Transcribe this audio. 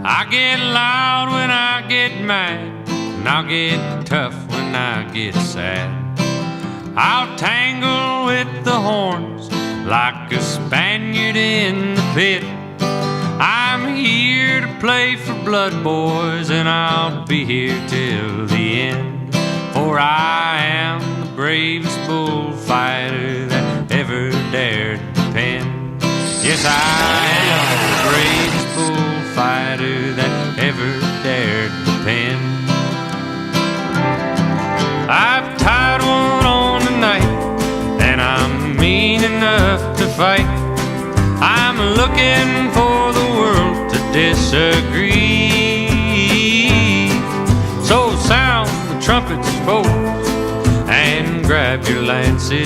I get loud when I get mad, and I'll get tough when I get sad. I'll tangle with the horns like a Spaniard in the pit. I'm here to play for blood, boys, and I'll be here till the end. For I am the bravest bullfighter that ever dared to pen. Yes, I am the bravest bullfighter that ever dared to pen. I've tied one on tonight, and I'm mean enough to fight. I'm looking for the world to disagree. So sound the trumpets, folks, and grab your lances.